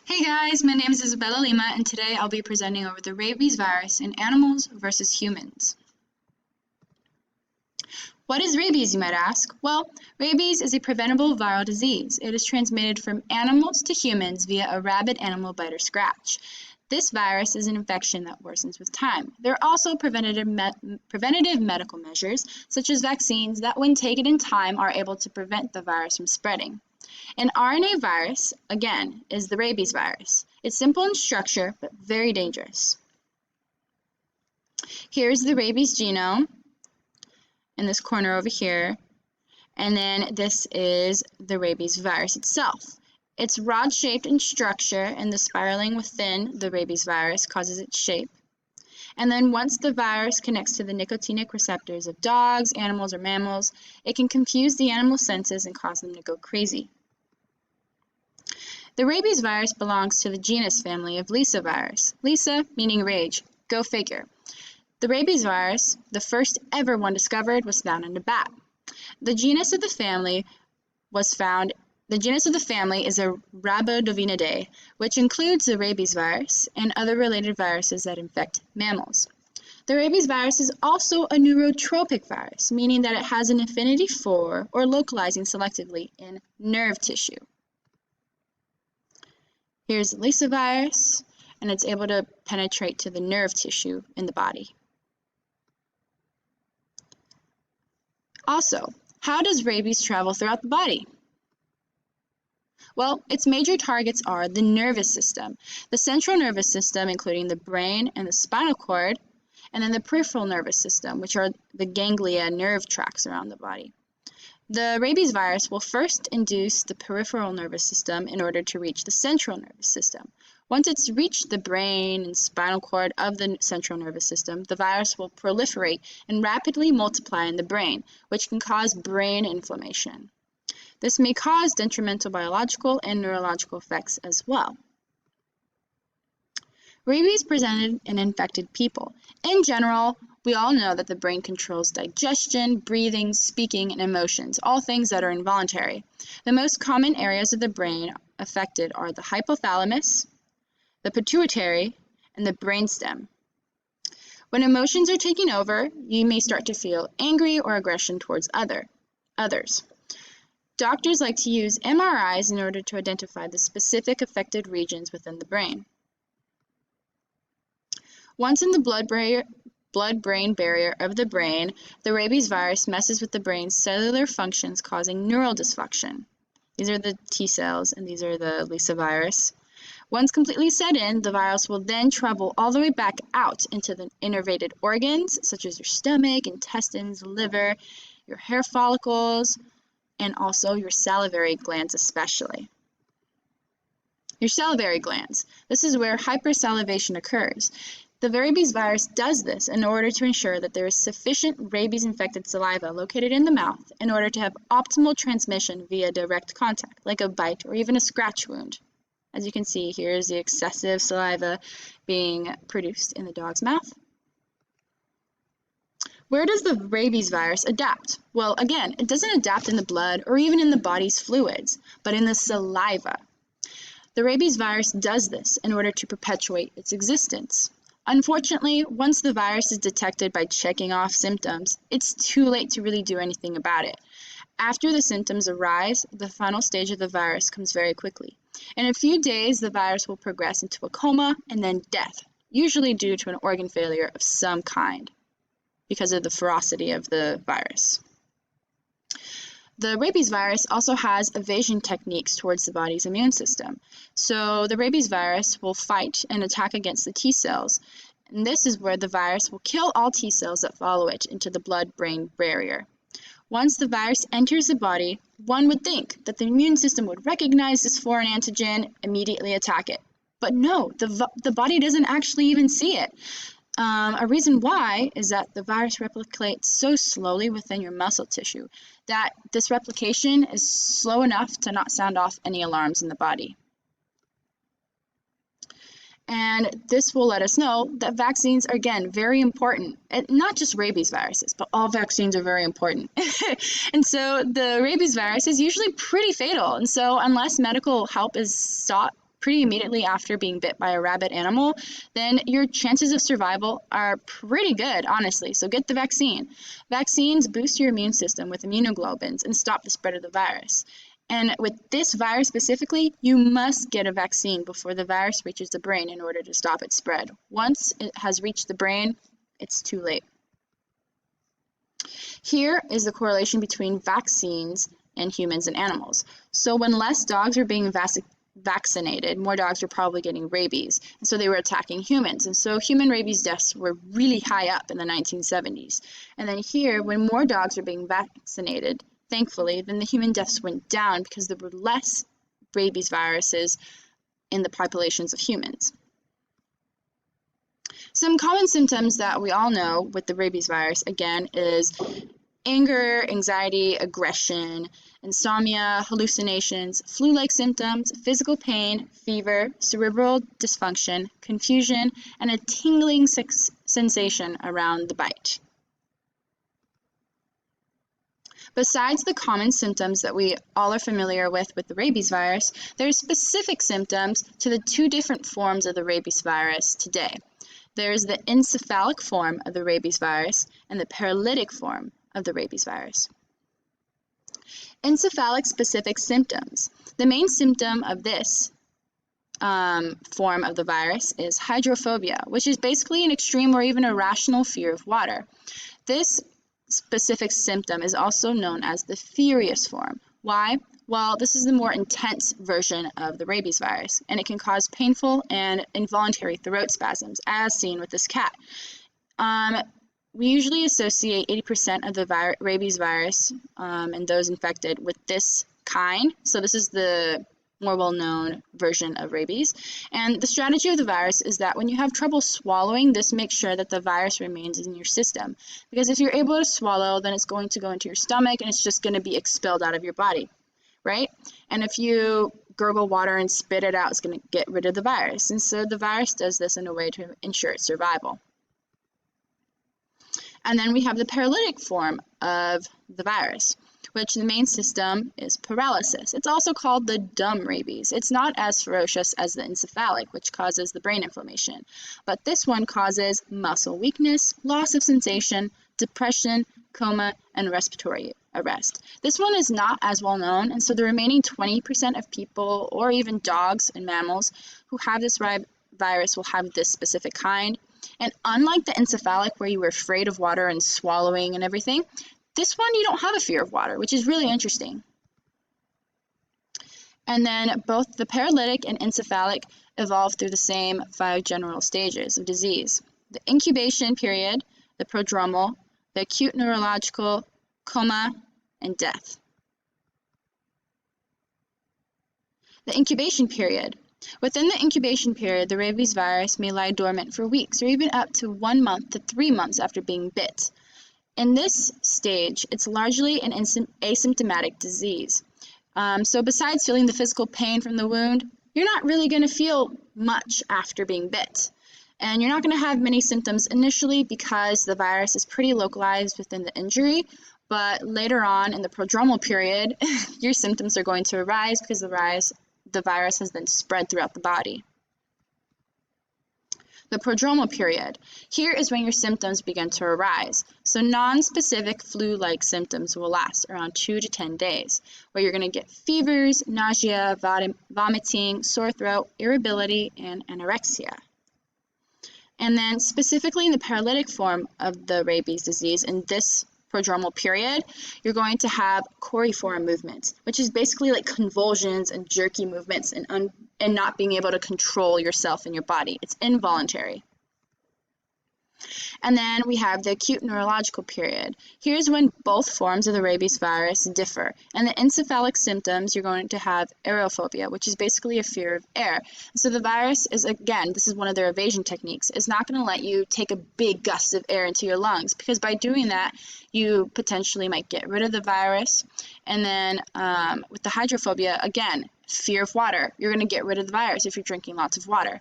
Hey guys, my name is Isabela Lima and today I'll be presenting over the rabies virus in animals versus humans. What is rabies, you might ask? Well, rabies is a preventable viral disease. It is transmitted from animals to humans via a rabid animal bite or scratch. This virus is an infection that worsens with time. There are also preventative medical measures, such as vaccines, that when taken in time are able to prevent the virus from spreading. An RNA virus, again, is the rabies virus. It's simple in structure, but very dangerous. Here's the rabies genome in this corner over here, and then this is the rabies virus itself. It's rod-shaped in structure, and the spiraling within the rabies virus causes its shape. And then once the virus connects to the nicotinic receptors of dogs, animals, or mammals, it can confuse the animal senses and cause them to go crazy. The rabies virus belongs to the genus family of Lyssavirus. Lyssa meaning rage. Go figure. The rabies virus, the first ever one discovered, was found in a bat. The genus of the family is a Rhabdoviridae, which includes the rabies virus and other related viruses that infect mammals. The rabies virus is also a neurotropic virus, meaning that it has an affinity for or localizing selectively in nerve tissue. Here's the Lyssavirus, and it's able to penetrate to the nerve tissue in the body. Also, how does rabies travel throughout the body? Well, its major targets are the nervous system, the central nervous system, including the brain and the spinal cord, and then the peripheral nervous system, which are the ganglia nerve tracts around the body. The rabies virus will first induce the peripheral nervous system in order to reach the central nervous system. Once it's reached the brain and spinal cord of the central nervous system, the virus will proliferate and rapidly multiply in the brain, which can cause brain inflammation. This may cause detrimental biological and neurological effects as well. Rabies presented in infected people. In general, we all know that the brain controls digestion, breathing, speaking, and emotions, all things that are involuntary. The most common areas of the brain affected are the hypothalamus, the pituitary, and the brainstem. When emotions are taking over, you may start to feel angry or aggression towards others. Doctors like to use MRIs in order to identify the specific affected regions within the brain. Once in the blood-brain barrier of the brain, the rabies virus messes with the brain's cellular functions, causing neural dysfunction. These are the T cells, and these are the Lyssavirus. Once completely set in, the virus will then travel all the way back out into the innervated organs, such as your stomach, intestines, liver, your hair follicles, and also your salivary glands especially. Your salivary glands. This is where hypersalivation occurs. The rabies virus does this in order to ensure that there is sufficient rabies-infected saliva located in the mouth in order to have optimal transmission via direct contact, like a bite or even a scratch wound. As you can see, here is the excessive saliva being produced in the dog's mouth. Where does the rabies virus adapt? Well, again, it doesn't adapt in the blood or even in the body's fluids, but in the saliva. The rabies virus does this in order to perpetuate its existence. Unfortunately, once the virus is detected by checking off symptoms, it's too late to really do anything about it. After the symptoms arise, the final stage of the virus comes very quickly. In a few days, the virus will progress into a coma and then death, usually due to an organ failure of some kind because of the ferocity of the virus. The rabies virus also has evasion techniques towards the body's immune system. So the rabies virus will fight and attack against the T cells, and this is where the virus will kill all T cells that follow it into the blood-brain barrier. Once the virus enters the body, one would think that the immune system would recognize this foreign antigen, immediately attack it. But no, the body doesn't actually even see it. A reason why is that the virus replicates so slowly within your muscle tissue that this replication is slow enough to not sound off any alarms in the body. And this will let us know that vaccines are, again, very important. And not just rabies viruses, but all vaccines are very important. And so the rabies virus is usually pretty fatal. And so unless medical help is sought pretty immediately after being bit by a rabid animal, then your chances of survival are pretty good, honestly. So get the vaccine. Vaccines boost your immune system with immunoglobulins and stop the spread of the virus. And with this virus specifically, you must get a vaccine before the virus reaches the brain in order to stop its spread. Once it has reached the brain, it's too late. Here is the correlation between vaccines and humans and animals. So when less dogs are being vaccinated, more dogs were probably getting rabies, and so they were attacking humans. And so human rabies deaths were really high up in the 1970s. And then here, when more dogs were being vaccinated, thankfully, then the human deaths went down because there were less rabies viruses in the populations of humans. Some common symptoms that we all know with the rabies virus, again, is anger, anxiety, aggression, insomnia, hallucinations, flu-like symptoms, physical pain, fever, cerebral dysfunction, confusion, and a tingling sensation around the bite. Besides the common symptoms that we all are familiar with the rabies virus, there are specific symptoms to the two different forms of the rabies virus today. There is the encephalic form of the rabies virus and the paralytic form of the rabies virus. Encephalic specific symptoms. The main symptom of this form of the virus is hydrophobia, which is basically an extreme or even irrational fear of water. This specific symptom is also known as the furious form. Why? Well, this is the more intense version of the rabies virus, and it can cause painful and involuntary throat spasms, as seen with this cat. We usually associate 80% of the rabies virus and those infected with this kind. So this is the more well-known version of rabies. And the strategy of the virus is that when you have trouble swallowing, this makes sure that the virus remains in your system. Because if you're able to swallow, then it's going to go into your stomach and it's just going to be expelled out of your body, right? And if you gurgle water and spit it out, it's going to get rid of the virus. And so the virus does this in a way to ensure its survival. And then we have the paralytic form of the virus, which the main symptom is paralysis. It's also called the dumb rabies. It's not as ferocious as the encephalic, which causes the brain inflammation, but this one causes muscle weakness, loss of sensation, depression, coma, and respiratory arrest. This one is not as well known, and so the remaining 20% of people, or even dogs and mammals, who have this virus will have this specific kind. And unlike the encephalic, where you were afraid of water and swallowing and everything, this one you don't have a fear of water, which is really interesting. And then both the paralytic and encephalic evolve through the same 5 general stages of disease: the incubation period, the prodromal, the acute neurological, coma, and death. The incubation period. Within the incubation period, the rabies virus may lie dormant for weeks or even up to 1 month to 3 months after being bit. In this stage, it's largely an asymptomatic disease. So besides feeling the physical pain from the wound, you're not really going to feel much after being bit. And you're not going to have many symptoms initially because the virus is pretty localized within the injury, but later on in the prodromal period, your symptoms are going to arise because the virus has then spread throughout the body. The prodromal period. Here is when your symptoms begin to arise. So non-specific flu-like symptoms will last around 2 to 10 days, where you're going to get fevers, nausea, vomiting, sore throat, irritability, and anorexia. And then specifically in the paralytic form of the rabies disease, in this prodromal period, you're going to have coriform movements, which is basically like convulsions and jerky movements and not being able to control yourself and your body. It's involuntary. And then we have the acute neurological period. Here's when both forms of the rabies virus differ. And the encephalic symptoms, you're going to have aerophobia, which is basically a fear of air. So the virus is, again, this is one of their evasion techniques, is not going to let you take a big gust of air into your lungs, because by doing that, you potentially might get rid of the virus. And then with the hydrophobia, again, fear of water. You're going to get rid of the virus if you're drinking lots of water.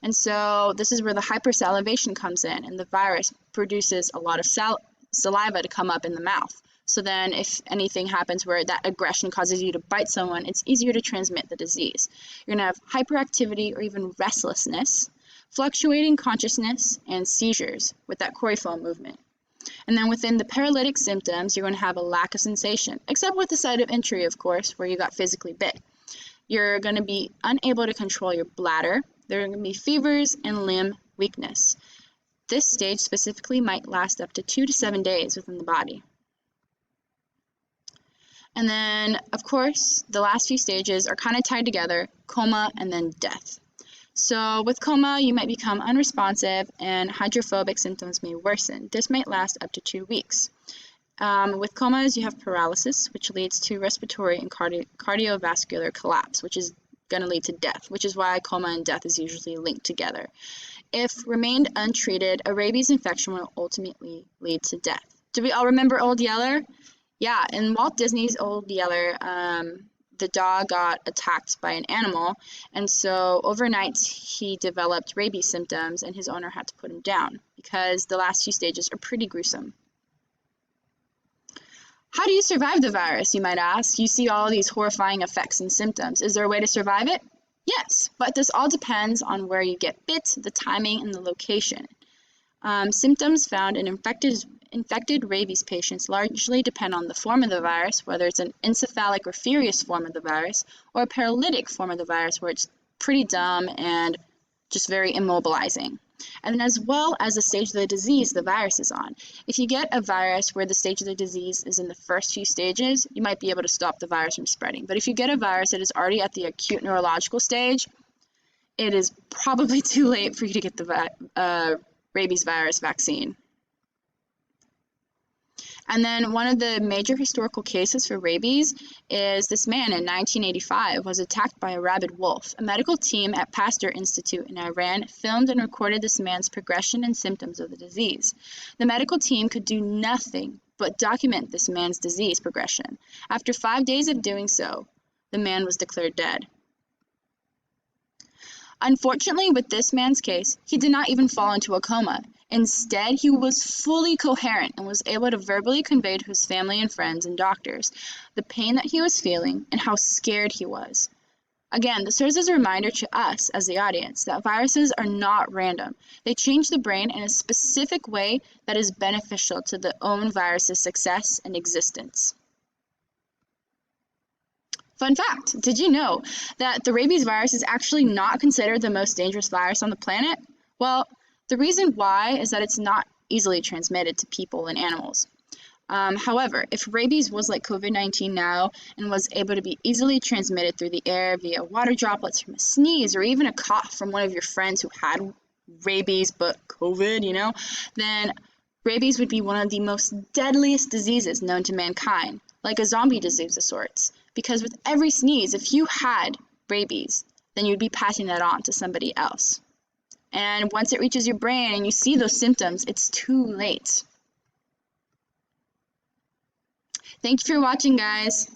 And so this is where the hypersalivation comes in, and the virus produces a lot of saliva to come up in the mouth, So then if anything happens where that aggression causes you to bite someone, it's easier to transmit the disease. You're going to have hyperactivity or even restlessness, fluctuating consciousness, and seizures with that coriform movement. And then within the paralytic symptoms, you're going to have a lack of sensation, except with the site of injury, of course, where you got physically bit. You're going to be unable to control your bladder. There are going to be fevers and limb weakness. This stage specifically might last up to 2 to 7 days within the body. And then, of course, the last few stages are kind of tied together, coma and then death. So with coma, you might become unresponsive and hydrophobic symptoms may worsen. This might last up to 2 weeks. With comas, you have paralysis, which leads to respiratory and cardiovascular collapse, which is going to lead to death, which is why coma and death is usually linked together. If remained untreated, a rabies infection will ultimately lead to death. Do we all remember Old Yeller? Yeah, in Walt Disney's Old Yeller, the dog got attacked by an animal, and so overnight he developed rabies symptoms, and his owner had to put him down because the last few stages are pretty gruesome. How do you survive the virus, you might ask? You see all these horrifying effects and symptoms. Is there a way to survive it? Yes, but this all depends on where you get bit, the timing, and the location. Symptoms found in infected rabies patients largely depend on the form of the virus, whether it's an encephalic or furious form of the virus, or a paralytic form of the virus where it's pretty dumb and just very immobilizing. And then as well as the stage of the disease the virus is on. If you get a virus where the stage of the disease is in the first few stages, you might be able to stop the virus from spreading. But if you get a virus that is already at the acute neurological stage, it is probably too late for you to get the rabies virus vaccine. And then one of the major historical cases for rabies is this man in 1985 was attacked by a rabid wolf. A medical team at Pasteur Institute in Iran filmed and recorded this man's progression and symptoms of the disease. The medical team could do nothing but document this man's disease progression. After 5 days of doing so, the man was declared dead. Unfortunately, with this man's case, he did not even fall into a coma. Instead, he was fully coherent and was able to verbally convey to his family and friends and doctors the pain that he was feeling and how scared he was. Again, this serves as a reminder to us as the audience that viruses are not random. They change the brain in a specific way that is beneficial to the own virus's success and existence. Fun fact, did you know that the rabies virus is actually not considered the most dangerous virus on the planet? Well, the reason why is that it's not easily transmitted to people and animals. However, if rabies was like COVID-19 now and was able to be easily transmitted through the air via water droplets from a sneeze or even a cough from one of your friends who had rabies but COVID, then rabies would be one of the most deadliest diseases known to mankind, like a zombie disease of sorts. Because with every sneeze, if you had rabies, then you'd be passing that on to somebody else. And once it reaches your brain and you see those symptoms, it's too late. Thank you for watching, guys.